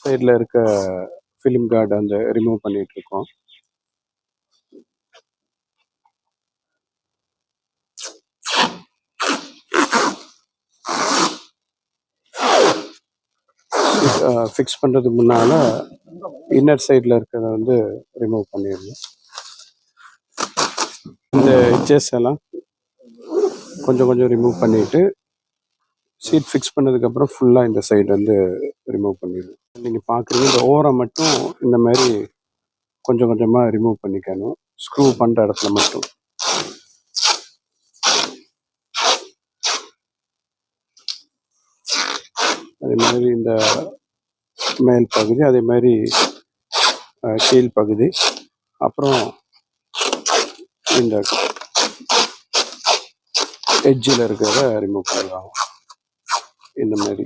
சைடில் இருக்க film card அந்த ரிமூவ் பண்ணிகிட்ருக்கோம். ஃபிக்ஸ் பண்ணுறதுக்கு முன்னால் இன்னர் சைடில் இருக்கிறத வந்து ரிமூவ் பண்ணிடணும். இந்த எட்ஜஸ் எல்லாம் கொஞ்சம் கொஞ்சம் ரிமூவ் பண்ணிவிட்டு சீட் ஃபிக்ஸ் பண்ணதுக்கப்புறம் ஃபுல்லாக இந்த சைடு வந்து ரிமூவ் பண்ணிடணும். நீங்கள் பார்க்குறீங்க இந்த ஓரம் மட்டும் இந்த மாதிரி கொஞ்சம் கொஞ்சமாக ரிமூவ் பண்ணிக்கணும், ஸ்க்ரூ பண்ணுற இடத்துல மட்டும். அதே மாதிரி இந்த மேல் பகுதி, அதே மாதிரி கீழ் பகுதி, அப்புறம் இந்த எட்ஜில் இருக்கிறத ரிமூவ் பண்ணலாம் இந்த மாதிரி.